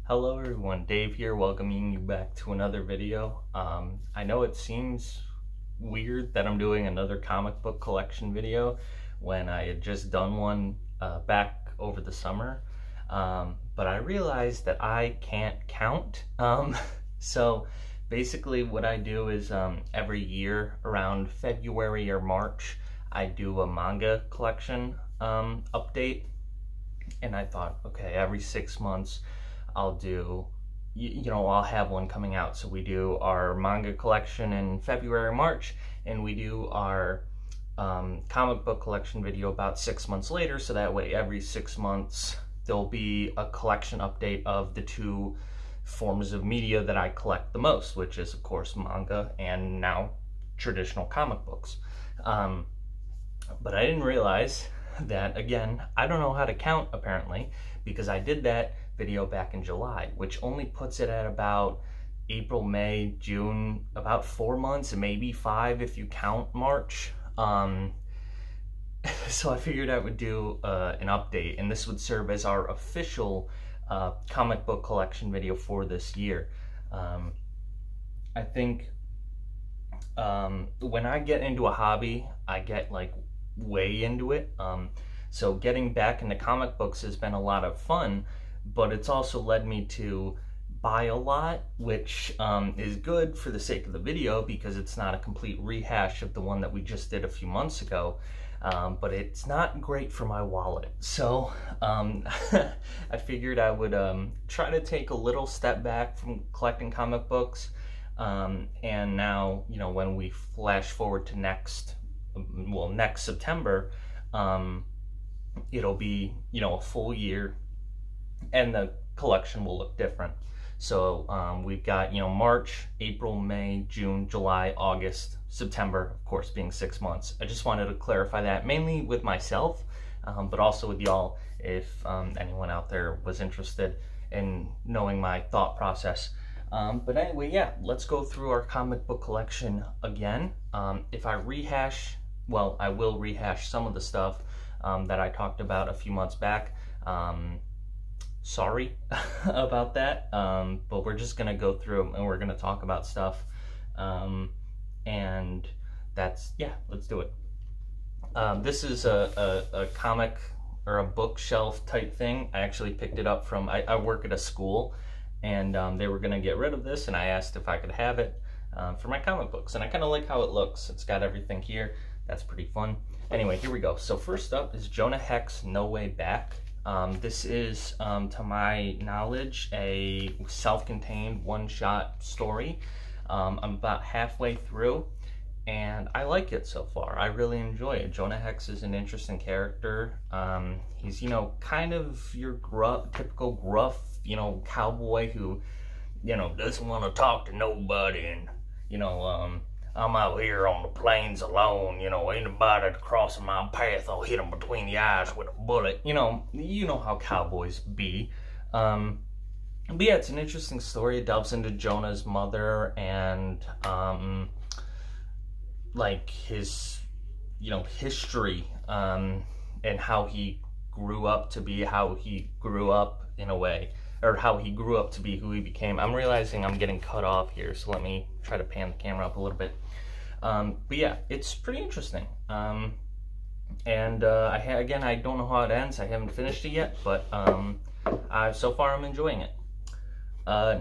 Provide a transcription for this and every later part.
Hello everyone, Dave here, welcoming you back to another video. I know it seems weird that I'm doing another comic book collection video when I had just done one back over the summer, but I realized that I can't count. So basically what I do is every year around February or March, I do a manga collection update, and I thought, okay, every 6 months I'll do, I'll have one coming out. So we do our manga collection in February, March, and we do our comic book collection video about 6 months later. So that way every 6 months there'll be a collection update of the two forms of media that I collect the most, which is of course manga and now traditional comic books. But I didn't realize that, again, I don't know how to count apparently, because I did that video back in July, which only puts it at about April, May, June, about 4 months, and maybe 5 if you count March. So I figured I would do an update, and this would serve as our official comic book collection video for this year. I think when I get into a hobby, I get like way into it. So getting back into comic books has been a lot of fun, but it's also led me to buy a lot, which is good for the sake of the video because it's not a complete rehash of the one that we just did a few months ago, but it's not great for my wallet. So I figured I would try to take a little step back from collecting comic books, and now, when we flash forward to next September, it'll be, a full year, and the collection will look different. So we've got, March, April, May, June, July, August, September, of course, being 6 months. I just wanted to clarify that, mainly with myself, but also with y'all, if anyone out there was interested in knowing my thought process. But anyway, yeah, let's go through our comic book collection again. If I rehash, well, I will rehash some of the stuff that I talked about a few months back. Sorry about that, but we're just gonna go through and we're gonna talk about stuff, and that's, yeah, let's do it. This is a comic or a bookshelf type thing. I actually picked it up from, I work at a school, and they were gonna get rid of this, and I asked if I could have it for my comic books, and I kind of like how it looks. It's got everything here. That's pretty fun. Anyway, here we go. So first up is Jonah Hex No Way Back. This is, to my knowledge, a self-contained one-shot story. I'm about halfway through, and I like it so far. I really enjoy it. Jonah Hex is an interesting character. He's, kind of your typical gruff, cowboy who, doesn't want to talk to nobody, and, I'm out here on the plains alone, anybody crossing my path, I'll hit them between the eyes with a bullet. You know how cowboys be. But yeah, it's an interesting story. It delves into Jonah's mother and, like his, history, and how he grew up to be how he grew up in a way, or how he grew up to be who he became. I'm realizing I'm getting cut off here, so let me try to pan the camera up a little bit. But yeah, it's pretty interesting. Again, I don't know how it ends. I haven't finished it yet, but so far I'm enjoying it.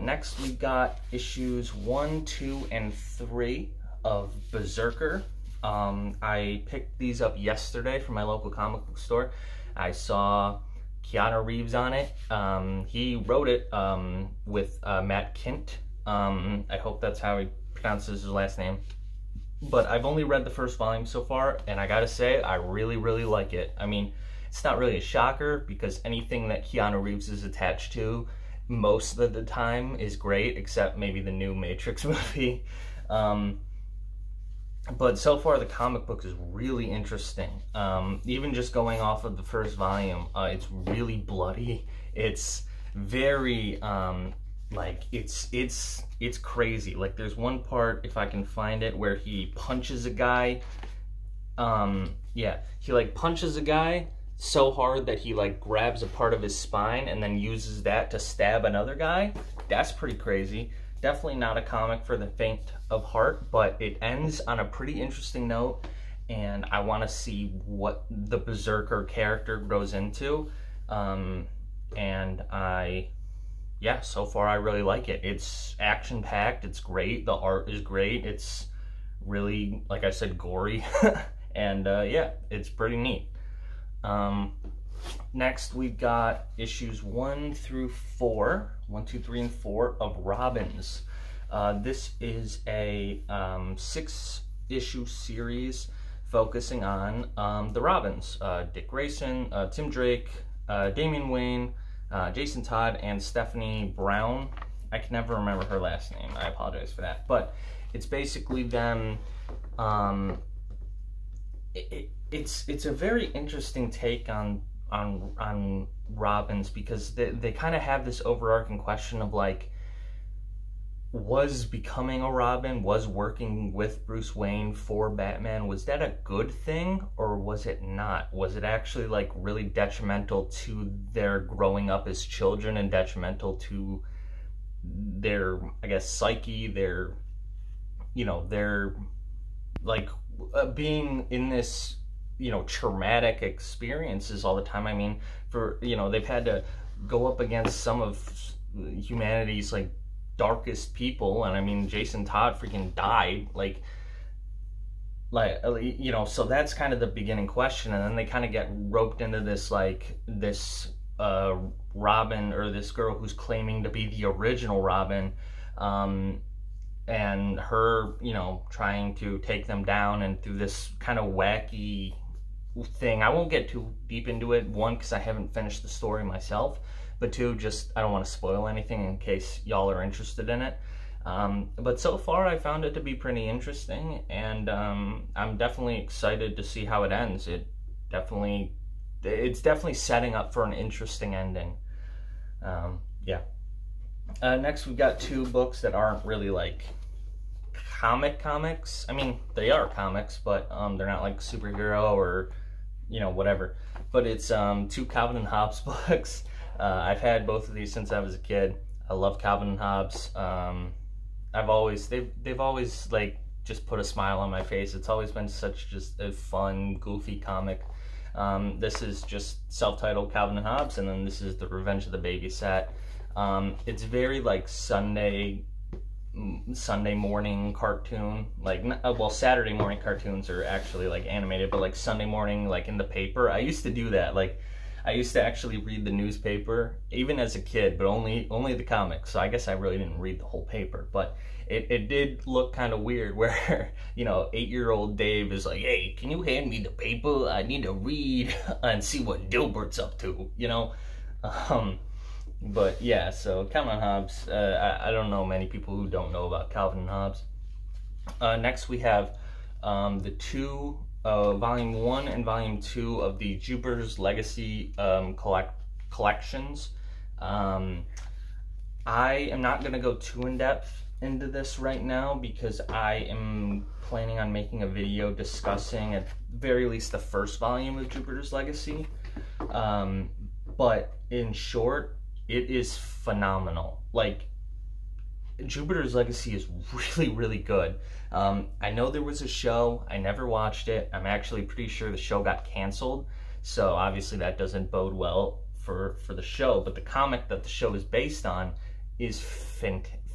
Next, we got issues 1, 2, and 3 of Berserker. I picked these up yesterday from my local comic book store. I saw Keanu Reeves on it. He wrote it with Matt Kindt. I hope that's how he pronounces his last name. But I've only read the first volume so far, and I gotta say, I really, really like it. I mean, it's not really a shocker, because anything that Keanu Reeves is attached to, most of the time, is great, except maybe the new Matrix movie. But so far, the comic book is really interesting. Even just going off of the first volume, it's really bloody. It's very, it's crazy. Like, there's one part, if I can find it, where he punches a guy. Yeah, he like punches a guy, so hard that he like grabs a part of his spine and then uses that to stab another guy. That's pretty crazy. Definitely not a comic for the faint of heart, but it ends on a pretty interesting note, and I want to see what the Berserker character grows into. And yeah, so far I really like it. It's action-packed, it's great, the art is great, it's really, like I said, gory, and yeah, it's pretty neat. Next we've got issues 1 through 4, 1, 2, 3, and 4 of Robins. This is a 6-issue series focusing on the Robins. Dick Grayson, Tim Drake, Damian Wayne, Jason Todd, and Stephanie Brown. I can never remember her last name. I apologize for that. But it's basically them. It's a very interesting take on Robins, because they kind of have this overarching question of like, was becoming a Robin, was working with Bruce Wayne for Batman, was that a good thing or was it not? Was it actually like really detrimental to their growing up as children and detrimental to their, I guess, psyche, their, you know, their like being in this, you know, traumatic experiences all the time. I mean, for, you know, they've had to go up against some of humanity's like darkest people, and I mean, Jason Todd freaking died, like, you know, so that's kind of the beginning question, and then they kind of get roped into this, like, this Robin, or this girl who's claiming to be the original Robin, and her, you know, trying to take them down, and through this kind of wacky thing. I won't get too deep into it, one, because I haven't finished the story myself, but two, just I don't want to spoil anything in case y'all are interested in it. But so far I found it to be pretty interesting, and I'm definitely excited to see how it ends. It's definitely setting up for an interesting ending. Yeah. Next we've got 2 books that aren't really like comics. I mean, they are comics, but they're not like superhero or, you know, whatever. But it's 2 Calvin and Hobbes books. I've had both of these since I was a kid. I love Calvin and Hobbes. They've always like just put a smile on my face. It's always been such just a fun, goofy comic. This is just self-titled Calvin and Hobbes, and then this is the Revenge of the Baby set. It's very like Sunday morning cartoon, like, well, Saturday morning cartoons are actually like animated, but like Sunday morning, like in the paper. I used to do that. Like, I used to actually read the newspaper, even as a kid, but only the comics. So I guess I really didn't read the whole paper, but it did look kind of weird where, you know, 8-year-old Dave is like, hey, can you hand me the paper? I need to read and see what Dilbert's up to, you know? But yeah, so Calvin and Hobbes, I don't know many people who don't know about Calvin and Hobbes. Next we have the 2 Volume 1 and Volume 2 of the Jupiter's Legacy collections. I am not going to go too in-depth into this right now because I am planning on making a video discussing at very least the first volume of Jupiter's Legacy. But in short, it is phenomenal. Like, Jupiter's Legacy is really, really good. I know there was a show. I never watched it. I'm actually pretty sure the show got canceled, so obviously that doesn't bode well for the show. But the comic that the show is based on is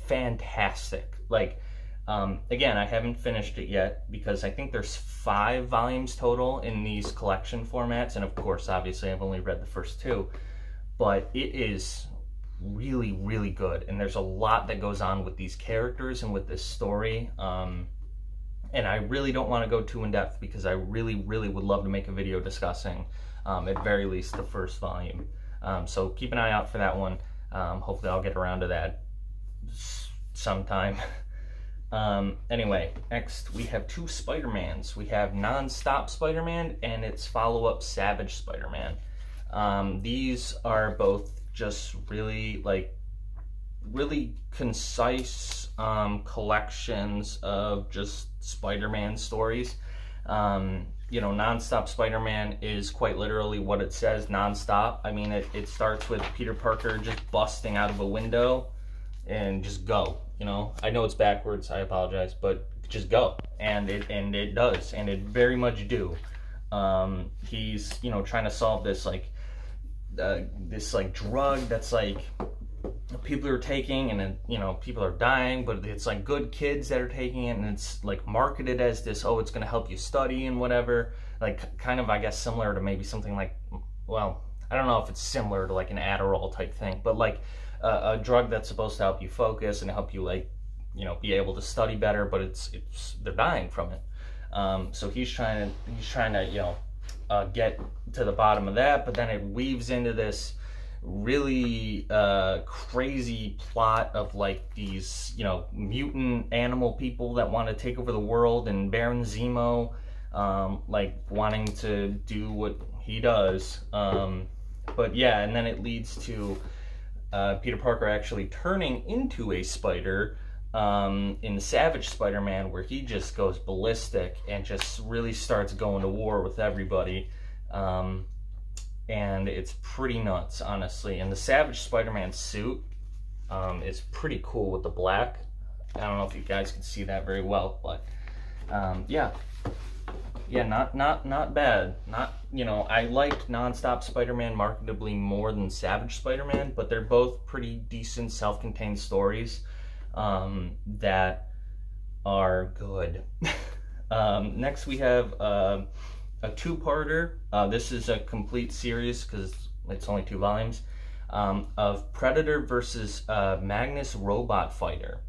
fantastic. Like, again, I haven't finished it yet because I think there's 5 volumes total in these collection formats, and of course, obviously, I've only read the first 2. But it is really, really good, and there's a lot that goes on with these characters and with this story, and I really don't want to go too in depth because I really, really would love to make a video discussing at very least the first volume. So keep an eye out for that one. Hopefully I'll get around to that sometime. Anyway, next we have 2 Spider-Mans. We have Non-Stop Spider-Man and its follow-up Savage Spider-Man. These are both just really, like, really concise collections of just Spider-Man stories. you know, Nonstop Spider-Man is quite literally what it says, nonstop. I mean, it starts with Peter Parker just busting out of a window and just go, you know. I know it's backwards, I apologize, but just go. And it does, and it very much do. He's, you know, trying to solve this like drug that's like people are taking, and then, you know, people are dying, but it's like good kids that are taking it, and it's like marketed as this, oh, it's going to help you study and whatever, like kind of, I guess, similar to maybe something like, well, I don't know if it's similar to like an Adderall type thing, but like a drug that's supposed to help you focus and help you, like, you know, be able to study better, but it's they're dying from it. So he's trying to, you know, get to the bottom of that, but then it weaves into this really crazy plot of like these, you know, mutant animal people that want to take over the world, and Baron Zemo like wanting to do what he does. But yeah, and then it leads to Peter Parker actually turning into a spider in Savage Spider-Man, where he just goes ballistic and just really starts going to war with everybody. And it's pretty nuts, honestly. And the Savage Spider-Man suit is pretty cool with the black. I don't know if you guys can see that very well, but yeah, not bad. Not, you know, I liked Nonstop Spider-Man marketably more than Savage Spider-Man, but they're both pretty decent self-contained stories that are good. Next we have a two-parter. This is a complete series because it's only 2 volumes, of Predator versus Magnus Robot Fighter.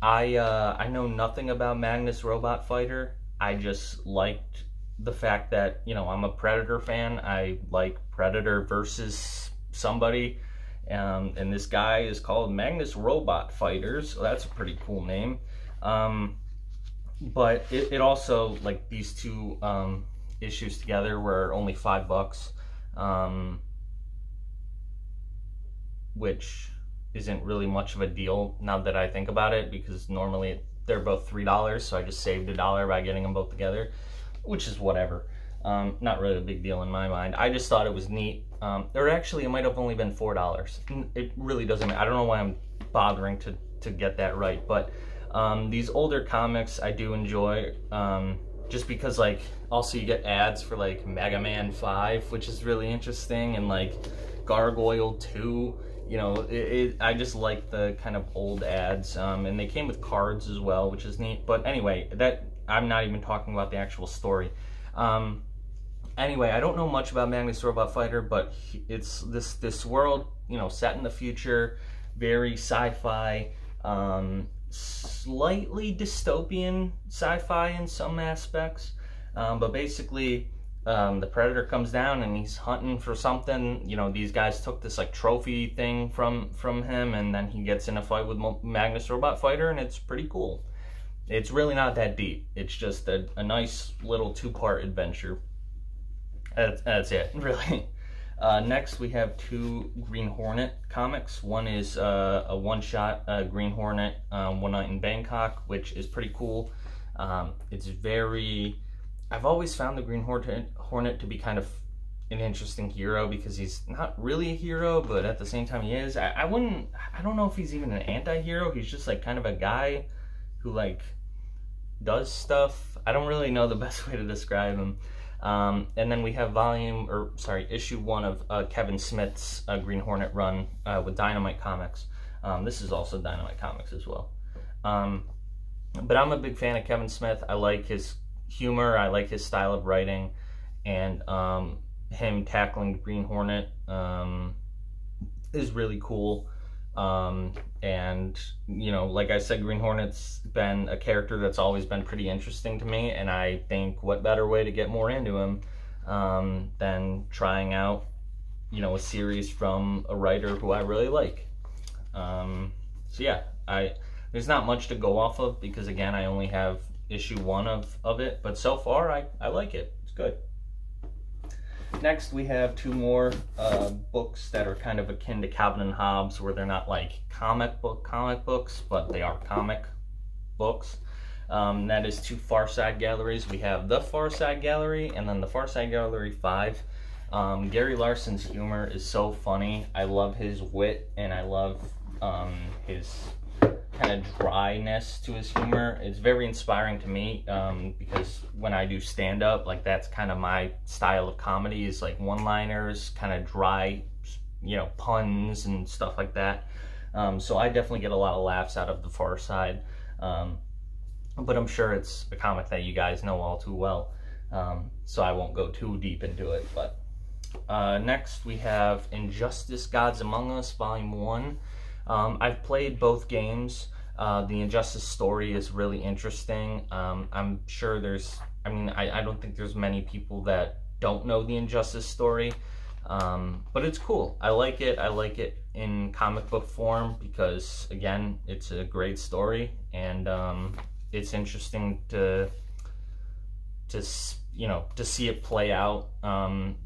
I know nothing about Magnus Robot Fighter. I just liked the fact that, you know, I'm a Predator fan. I like Predator versus somebody, and this guy is called Magnus Robot Fighter, so that's a pretty cool name. But it also, like, these two issues together were only $5, which isn't really much of a deal now that I think about it, because normally they're both $3, so I just saved $1 by getting them both together, which is whatever. Not really a big deal in my mind. I just thought it was neat. Or actually, it might have only been $4. It really doesn't matter. I don't know why I'm bothering to get that right, but these older comics I do enjoy, just because, like, also you get ads for like Mega Man 5, which is really interesting, and like Gargoyle 2. You know, I just like the kind of old ads, and they came with cards as well, which is neat. But anyway, that I'm not even talking about the actual story. Anyway, I don't know much about Magnus Robot Fighter, but it's this world, you know, set in the future, very sci-fi, slightly dystopian sci-fi in some aspects, but basically the Predator comes down and he's hunting for something. You know, these guys took this like trophy thing from him, and then he gets in a fight with Magnus Robot Fighter, and it's pretty cool. It's really not that deep. It's just a nice little 2-part adventure. That's it, really. Next, we have 2 Green Hornet comics. One is a one-shot Green Hornet, One Night in Bangkok, which is pretty cool. It's very... I've always found the Green Hornet to be kind of an interesting hero, because he's not really a hero, but at the same time he is. I don't know if he's even an anti-hero. He's just like kind of a guy who like does stuff. I don't really know the best way to describe him. And then we have issue 1 of Kevin Smith's Green Hornet run with Dynamite Comics. This is also Dynamite Comics as well. But I'm a big fan of Kevin Smith. I like his humor, I like his style of writing, and him tackling Green Hornet is really cool. And, you know, like I said, Green Hornet's been a character that's always been pretty interesting to me, and I think what better way to get more into him than trying out, you know, a series from a writer who I really like. So yeah, there's not much to go off of, because again, I only have issue 1 of it, but so far I like it. It's good. Next, we have 2 more books that are kind of akin to Calvin and Hobbes, where they're not like comic books, but they are comic books. That is 2 Far Side galleries. We have the Far Side Gallery and then the Far Side Gallery 5. Gary Larson's humor is so funny. I love his wit, and I love his kind of dryness to his humor. It's very inspiring to me, because when I do stand-up, like, that's kind of my style of comedy, is like one-liners, kind of dry, you know, puns and stuff like that. So I definitely get a lot of laughs out of the Far Side. But I'm sure it's a comic that you guys know all too well, so I won't go too deep into it. But next we have Injustice: Gods Among Us Volume 1. I've played both games. The Injustice story is really interesting. I'm sure there's, I mean, I don't think there's many people that don't know the Injustice story, but it's cool. I like it. I like it in comic book form because, again, it's a great story, and it's interesting to you know, to see it play out,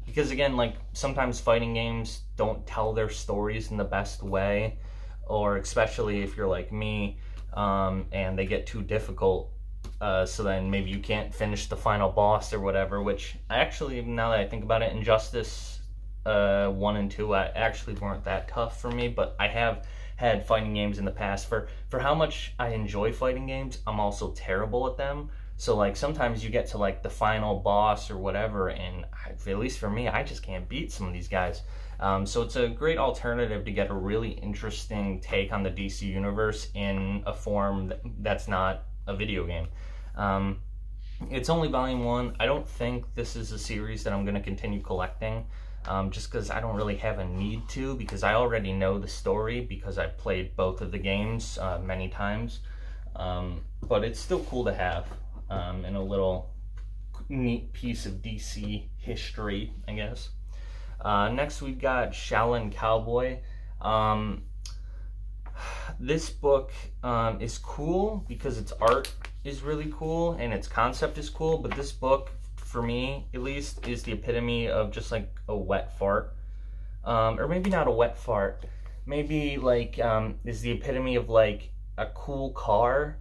because, again, like, sometimes fighting games don't tell their stories in the best way, or especially if you're like me, and they get too difficult, so then maybe you can't finish the final boss or whatever, which actually, now that I think about it, Injustice 1 and 2 actually weren't that tough for me, but I have had fighting games in the past. For how much I enjoy fighting games, I'm also terrible at them. So, like, sometimes you get to, like, the final boss or whatever, and at least for me, I just can't beat some of these guys. So it's a great alternative to get a really interesting take on the DC Universe in a form that's not a video game. It's only Volume 1. I don't think this is a series that I'm going to continue collecting, just because I don't really have a need to, because I already know the story, because I played both of the games many times. But it's still cool to have, and a little neat piece of DC history, I guess. Next we've got Shaolin Cowboy. This book is cool because its art is really cool and its concept is cool, but this book, for me at least, is the epitome of just like a wet fart. Or maybe not a wet fart, maybe like is the epitome of like a cool car,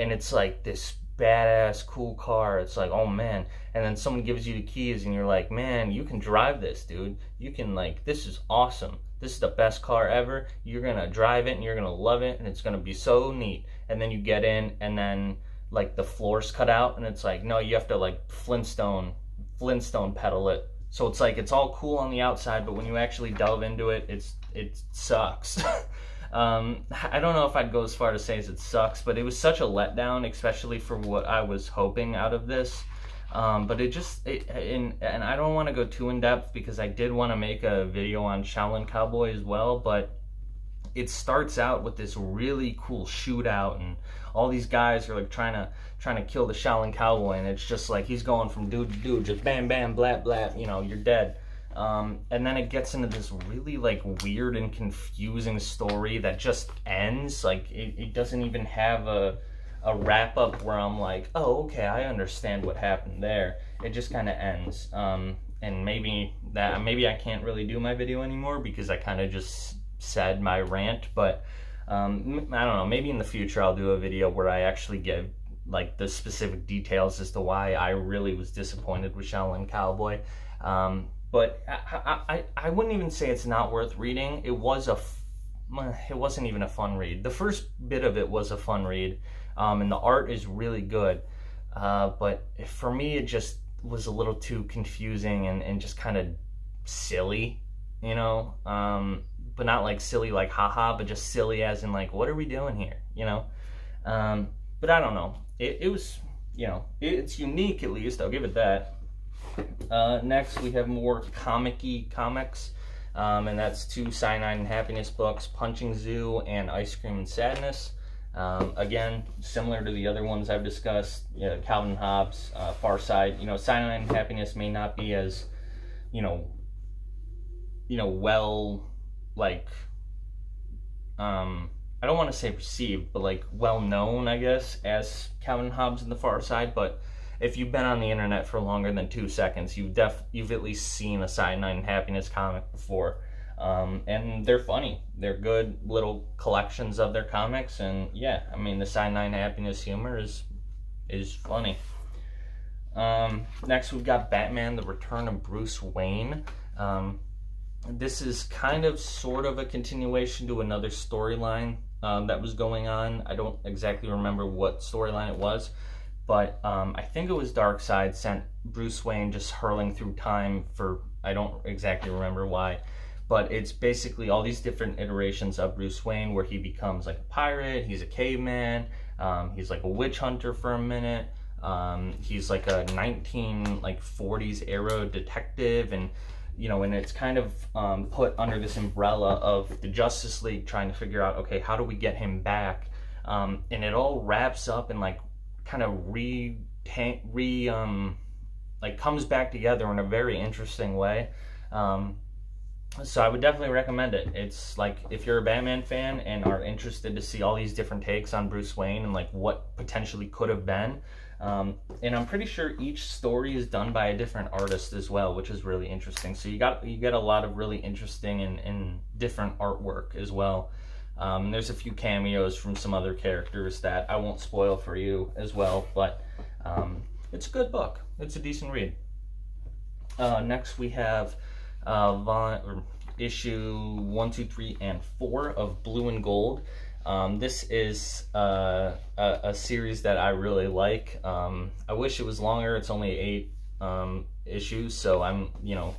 and it's like this badass cool car. It's like, oh man, and then someone gives you the keys and you're like, man, you can drive this, dude. You can, like, this is awesome. This is the best car ever. You're gonna drive it and you're gonna love it and it's gonna be so neat. And then you get in and then like the floor's cut out and it's like, no, you have to like Flintstone pedal it. So it's like, it's all cool on the outside, but when you actually delve into it, it sucks. I don't know if I'd go as far to say as it sucks, but it was such a letdown, especially for what I was hoping out of this. But and I don't want to go too in depth because I did want to make a video on Shaolin Cowboy as well, but it starts out with this really cool shootout and all these guys are like trying to kill the Shaolin Cowboy, and it's just like he's going from dude to dude, just bam bam blap blap, you know, you're dead. And then it gets into this really like weird and confusing story that just ends. Like it doesn't even have a wrap up where I'm like, oh, okay, I understand what happened there. It just kind of ends. And maybe I can't really do my video anymore because I kind of just said my rant, but I don't know, maybe in the future I'll do a video where I actually give like the specific details as to why I really was disappointed with Shaolin Cowboy. But I wouldn't even say it's not worth reading. It wasn't even a fun read. The first bit of it was a fun read, and the art is really good. But for me, it just was a little too confusing and just kind of silly, you know? But not like silly like haha, but just silly as in like, what are we doing here, you know? But I don't know. It was, you know, it's unique at least, I'll give it that. Next we have more comic-y comics, and that's 2 Cyanide and Happiness books, Punching Zoo and Ice Cream and Sadness. Again, similar to the other ones I've discussed, Calvin Hobbes, Far Side. You know, Cyanide and Happiness may not be as, you know, well, like, I don't want to say perceived, but like well known, I guess, as Calvin Hobbes and the Far Side. But if you've been on the internet for longer than 2 seconds, you've at least seen a Cyanide and Happiness comic before. And they're funny. They're good little collections of their comics, and yeah, I mean, the Cyanide and Happiness humor is is funny. Next we've got Batman: The Return of Bruce Wayne. This is kind of sort of a continuation to another storyline that was going on. I don't exactly remember what storyline it was, but I think it was Darkseid sent Bruce Wayne just hurling through time for, I don't exactly remember why, but it's basically all these different iterations of Bruce Wayne where he becomes like a pirate, he's a caveman, he's like a witch hunter for a minute, he's like a 1940s era detective, and you know, and it's kind of put under this umbrella of the Justice League trying to figure out, okay, how do we get him back? And it all wraps up and like kind of comes back together in a very interesting way. So I would definitely recommend it. It's like, if you're a Batman fan and are interested to see all these different takes on Bruce Wayne and like what potentially could have been, and I'm pretty sure each story is done by a different artist as well, which is really interesting. So you get a lot of really interesting and different artwork as well. There's a few cameos from some other characters that I won't spoil for you as well, but it's a good book. It's a decent read. Next we have issue 1, 2, 3, and 4 of Blue and Gold. This is a series that I really like. I wish it was longer. It's only 8 issues, so I'm, you know,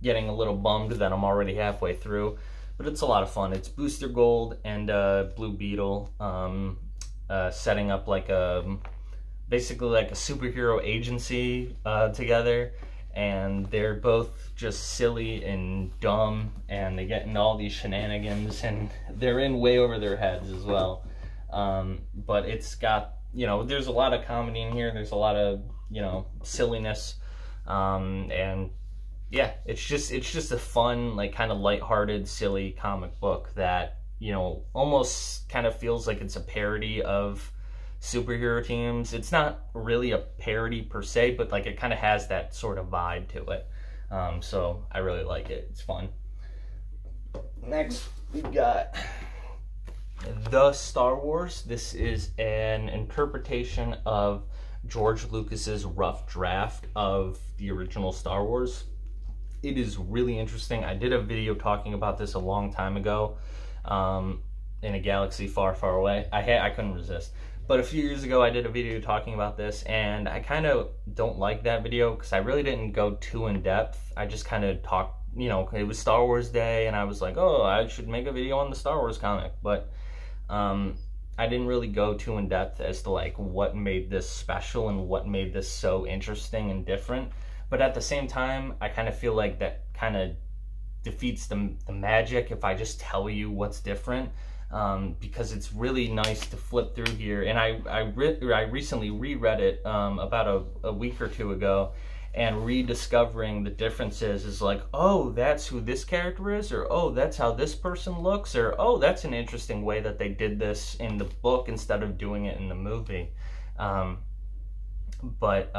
getting a little bummed that I'm already halfway through. But it's a lot of fun. It's Booster Gold and Blue Beetle setting up like basically like a superhero agency together, and they're both just silly and dumb, and they get into all these shenanigans, and they're in way over their heads as well. But it's got, you know, there's a lot of comedy in here. There's a lot of, you know, silliness, and yeah, it's just a fun, like, kind of lighthearted, silly comic book that, you know, almost kind of feels like it's a parody of superhero teams. It's not really a parody per se, but like it kind of has that sort of vibe to it. So I really like it. It's fun. Next, we've got The Star Wars. This is an interpretation of George Lucas's rough draft of the original Star Wars. It is really interesting. I did a video talking about this a long time ago, in a galaxy far, far away. I couldn't resist. But a few years ago, I did a video talking about this, and I kind of don't like that video because I really didn't go too in depth. I just kind of talked, you know, it was Star Wars Day, and I was like, oh, I should make a video on the Star Wars comic. But I didn't really go too in depth as to like what made this special and what made this so interesting and different. But at the same time, I kind of feel like that kind of defeats the magic if I just tell you what's different. Because it's really nice to flip through here, and I recently reread it about a week or two ago, and rediscovering the differences is like, oh, that's who this character is, or oh, that's how this person looks, or oh, that's an interesting way that they did this in the book instead of doing it in the movie. But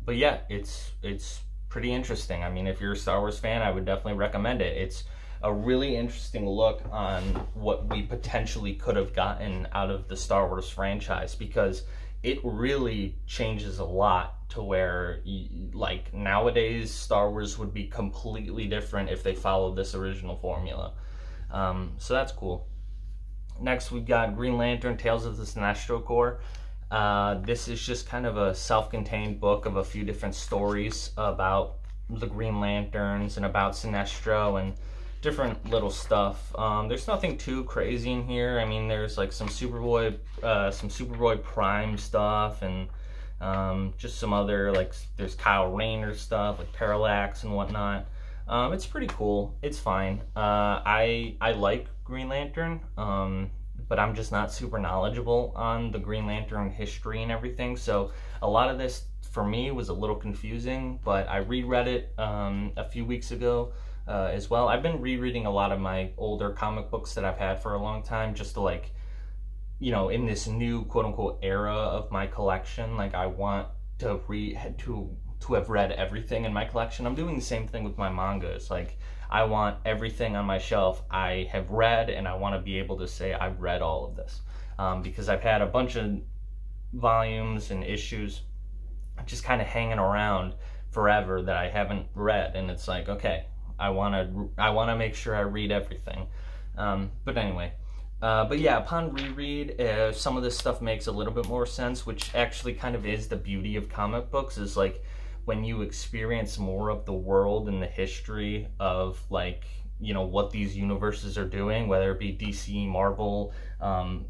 yeah, it's pretty interesting. I mean, if you're a Star Wars fan, I would definitely recommend it. It's a really interesting look on what we potentially could have gotten out of the Star Wars franchise, because it really changes a lot to where, like, nowadays Star Wars would be completely different if they followed this original formula. So that's cool. Next, we've got Green Lantern, Tales of the Sinestro Corps. This is just kind of a self-contained book of a few different stories about the Green Lanterns and about Sinestro and different little stuff. There's nothing too crazy in here. I mean, there's like some Superboy Prime stuff, and just some other, like, there's Kyle Rayner stuff, like Parallax and whatnot. It's pretty cool. It's fine. I like Green Lantern, but I'm just not super knowledgeable on the Green Lantern history and everything, so a lot of this for me was a little confusing, but I reread it a few weeks ago as well. I've been rereading a lot of my older comic books that I've had for a long time, just to, like, you know, in this new quote-unquote era of my collection, like, I want to have read everything in my collection. I'm doing the same thing with my manga. It's like, I want everything on my shelf I have read, and I want to be able to say I've read all of this, because I've had a bunch of volumes and issues just kind of hanging around forever that I haven't read, and it's like, okay, I want to make sure I read everything. But anyway, but yeah, upon reread, some of this stuff makes a little bit more sense, which actually kind of is the beauty of comic books, is like when you experience more of the world and the history of, like, you know, what these universes are doing, whether it be DC, Marvel,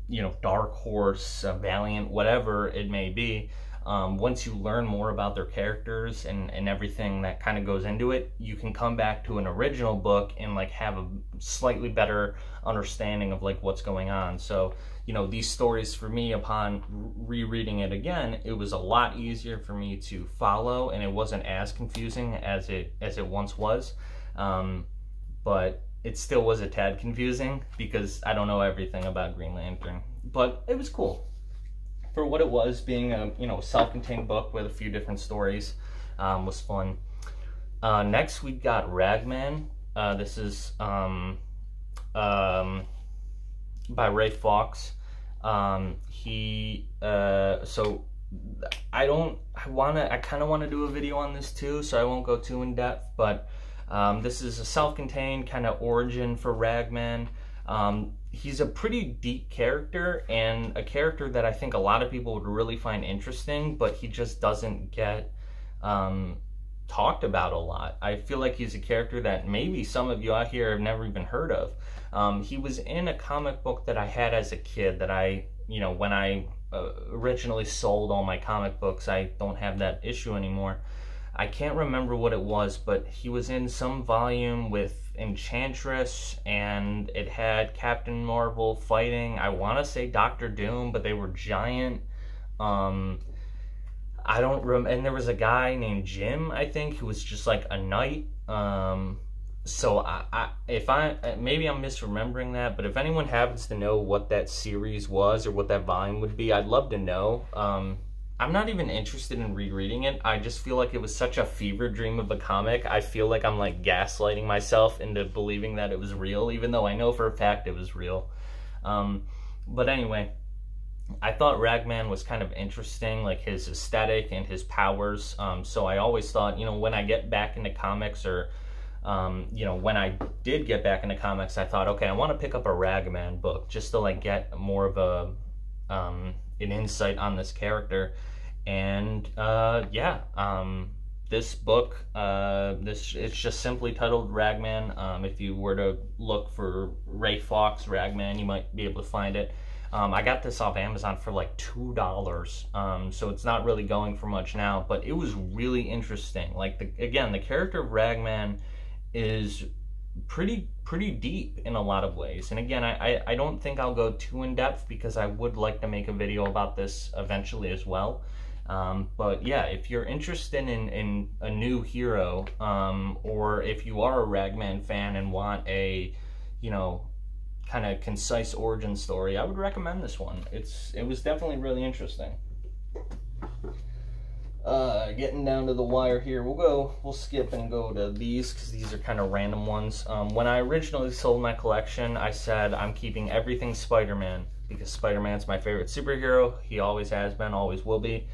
you know, Dark Horse, Valiant, whatever it may be. Once you learn more about their characters and everything that kind of goes into it, you can come back to an original book and like have a slightly better understanding of like what's going on. So, you know, these stories for me, upon rereading it again, it was a lot easier for me to follow, and it wasn't as confusing as it once was. But it still was a tad confusing because I don't know everything about Green Lantern, but it was cool. For what it was, being a, you know, self-contained book with a few different stories, was fun. Next we got Ragman. This is by Ray Fawkes. So I kind of want to do a video on this too, so I won't go too in depth, but this is a self-contained kind of origin for Ragman. He's a pretty deep character, and a character that I think a lot of people would really find interesting, but he just doesn't get talked about a lot. I feel like he's a character that maybe some of you out here have never even heard of. He was in a comic book that I had as a kid that I, you know, when I originally sold all my comic books, I don't have that issue anymore. I can't remember what it was, but he was in some volume with Enchantress, and it had Captain Marvel fighting, I want to say Doctor Doom, but they were giant. I don't remember, and there was a guy named Jim, I think, who was just like a knight. So maybe I'm misremembering that, but if anyone happens to know what that series was or what that volume would be, I'd love to know. I'm not even interested in rereading it. I just feel like it was such a fever dream of a comic. I feel like I'm like gaslighting myself into believing that it was real, even though I know for a fact it was real. But anyway, I thought Ragman was kind of interesting, like his aesthetic and his powers. So I always thought, you know, when I get back into comics, or you know, when I did get back into comics, I thought, okay, I want to pick up a Ragman book just to like get more of a an insight on this character. And this book, it's just simply titled Ragman. If you were to look for Ray Fawkes Ragman, you might be able to find it. I got this off Amazon for like $2, so it's not really going for much now, but it was really interesting. Like, the character of Ragman is pretty deep in a lot of ways. And again, I don't think I'll go too in depth because I would like to make a video about this eventually as well. But yeah, if you're interested in a new hero, or if you are a Ragman fan and want a, you know, kind of concise origin story, I would recommend this one. It was definitely really interesting. Getting down to the wire here, we'll skip and go to these because these are kind of random ones. When I originally sold my collection, I said I'm keeping everything Spider-Man because Spider-Man's my favorite superhero. He always has been, always will be.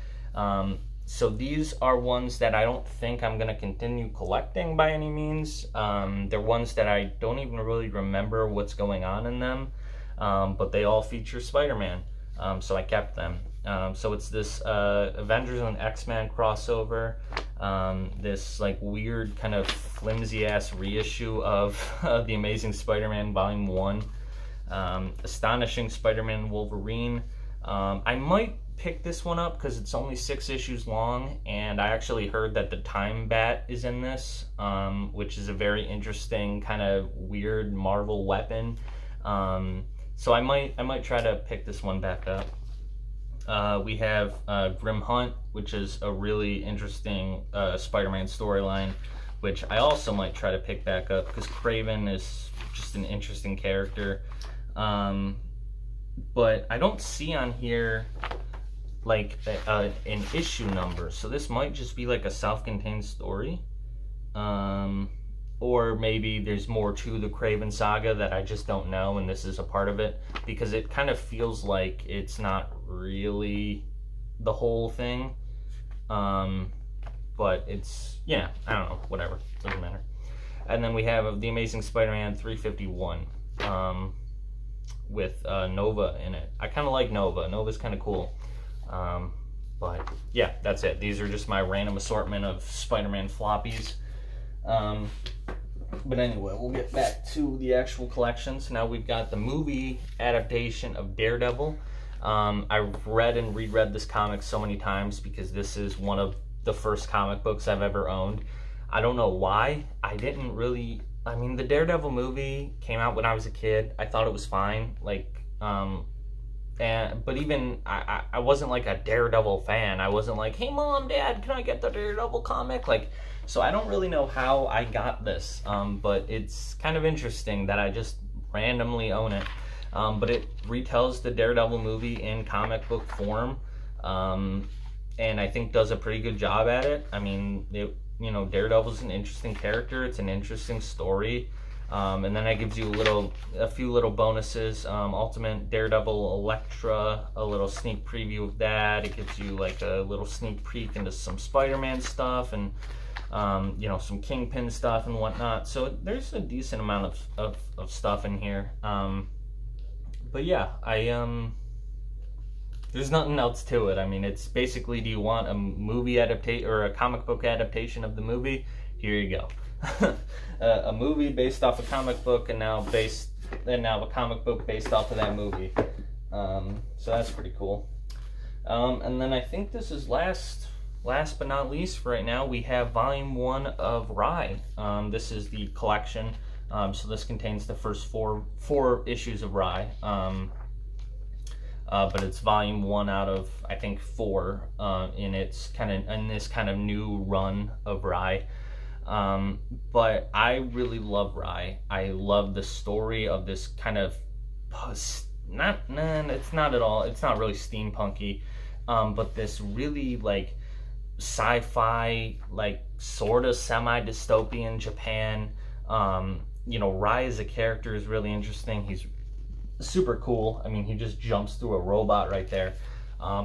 So these are ones that I don't think I'm going to continue collecting by any means. They're ones that I don't even really remember what's going on in them, but they all feature Spider-Man, so I kept them. So it's this Avengers and X-Men crossover, this like weird kind of flimsy-ass reissue of The Amazing Spider-Man Volume 1, Astonishing Spider-Man Wolverine. I might pick this one up because it's only 6 issues long, and I actually heard that the Time Bat is in this, which is a very interesting kind of weird Marvel weapon. So I might try to pick this one back up. We have Grim Hunt, which is a really interesting Spider-Man storyline, which I also might try to pick back up because Kraven is just an interesting character. But I don't see on here like an issue number, so this might just be like a self-contained story. Or maybe there's more to the Kraven saga that I just don't know, and this is a part of it, because it kind of feels like it's not really the whole thing. But it's, yeah, I don't know, whatever, doesn't matter. And then we have The Amazing Spider-Man 351 with Nova in it. I kind of like Nova. Nova's kind of cool. But yeah, that's it. These are just my random assortment of Spider-Man floppies. But anyway, we'll get back to the actual collection. So now we've got the movie adaptation of Daredevil. I've read and reread this comic so many times because this is one of the first comic books I've ever owned. I don't know why. I didn't really... I mean, the Daredevil movie came out when I was a kid. I thought it was fine. Like, but even... I wasn't like a Daredevil fan. I wasn't like, hey, Mom, Dad, can I get the Daredevil comic? Like, so I don't really know how I got this. But it's kind of interesting that I just randomly own it. But it retells the Daredevil movie in comic book form. And I think does a pretty good job at it. I mean, you know, Daredevil's an interesting character. It's an interesting story. And then it gives you a few little bonuses. Ultimate Daredevil Elektra, a little sneak preview of that. It gives you like a little sneak peek into some Spider-Man stuff and, you know, some Kingpin stuff and whatnot. So there's a decent amount of stuff in here. But yeah, there's nothing else to it. I mean, it's basically, do you want a movie adaptation or a comic book adaptation of the movie? Here you go. A movie based off a comic book, and now a comic book based off of that movie. So that's pretty cool. And then I think this is last but not least for right now, we have Volume 1 of Rye. This is the collection. So this contains the first four issues of Rye. But it's volume 1 out of, I think, 4 in this kind of new run of Rye. But I really love Rye. I love the story of this kind of it's not at all. It's not really steampunky, but this really like sci-fi, like sort of semi-dystopian Japan. You know, Rye as a character is really interesting. He's super cool. I mean, he just jumps through a robot right there.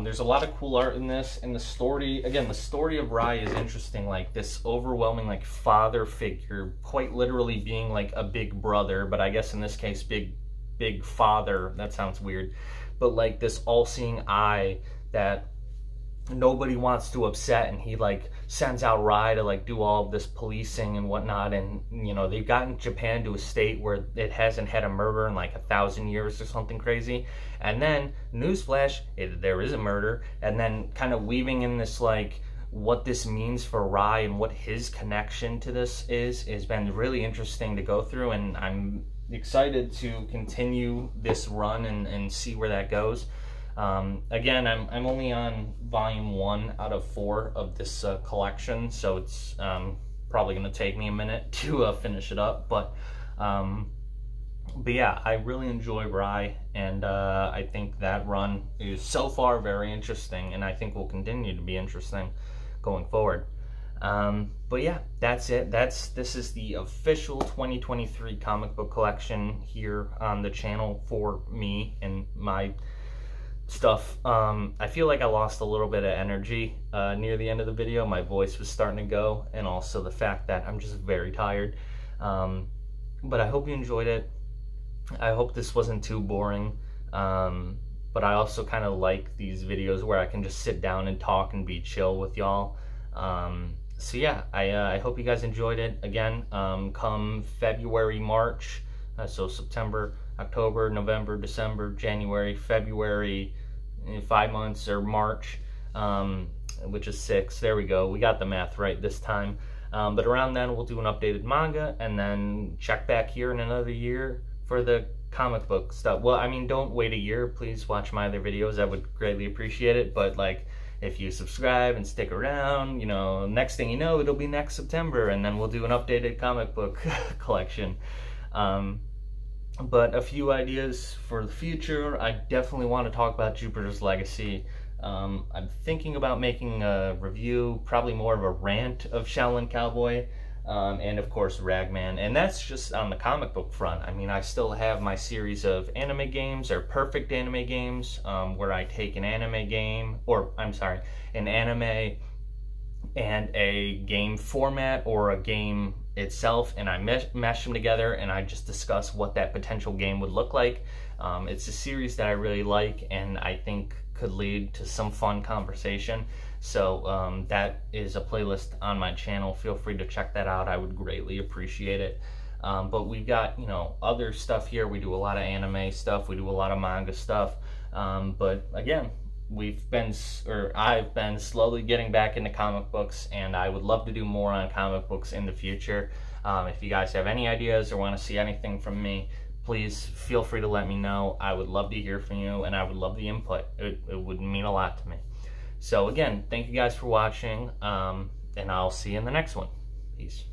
There's a lot of cool art in this, and the story, again, the story of Rye is interesting. Like this overwhelming like father figure, quite literally being like a big brother, but I guess in this case big father. That sounds weird, but like this all-seeing eye that nobody wants to upset, and he like sends out Rye to like do all of this policing and whatnot. And you know, they've gotten Japan to a state where it hasn't had a murder in like 1,000 years or something crazy. And then newsflash, there is a murder. And then kind of weaving in this like what this means for Rye and what his connection to this has been really interesting to go through, and I'm excited to continue this run and see where that goes. Again, I'm only on volume 1 out of 4 of this collection, so it's probably going to take me a minute to finish it up. But yeah, I really enjoy Rye, and I think that run is so far very interesting, and I think will continue to be interesting going forward. But yeah, that's it. This is the official 2023 comic book collection here on the channel for me and my stuff. I feel like I lost a little bit of energy near the end of the video. My voice was starting to go, and also the fact that I'm just very tired. But I hope you enjoyed it. I hope this wasn't too boring. But I also kind of like these videos where I can just sit down and talk and be chill with y'all. So yeah, I hope you guys enjoyed it. Again, come February, March, so September, October, November, December, January, February, 5 months, or March, which is 6. There we go. We got the math right this time. But around then, we'll do an updated manga, and then check back here in another year for the comic book stuff. Well, I mean, don't wait a year. Please watch my other videos. I would greatly appreciate it. But like, if you subscribe and stick around, you know, next thing you know, it'll be next September, and then we'll do an updated comic book collection. But a few ideas for the future. I definitely want to talk about Jupiter's Legacy. I'm thinking about making a review, probably more of a rant of Shaolin Cowboy. and of course Ragman, and that's just on the comic book front. I mean, I still have my series of anime games, or perfect anime games, where I take an anime game, or I'm sorry, an anime and a game format or a game itself, and I mesh them together, and I just discuss what that potential game would look like. It's a series that I really like, and I think could lead to some fun conversation. So that is a playlist on my channel. Feel free to check that out. I would greatly appreciate it. But we've got, you know, other stuff here. We do a lot of anime stuff. We do a lot of manga stuff. But again, I've been slowly getting back into comic books, and I would love to do more on comic books in the future. If you guys have any ideas or want to see anything from me, please feel free to let me know. I would love to hear from you, and I would love the input. It would mean a lot to me. So again, thank you guys for watching, and I'll see you in the next one. Peace.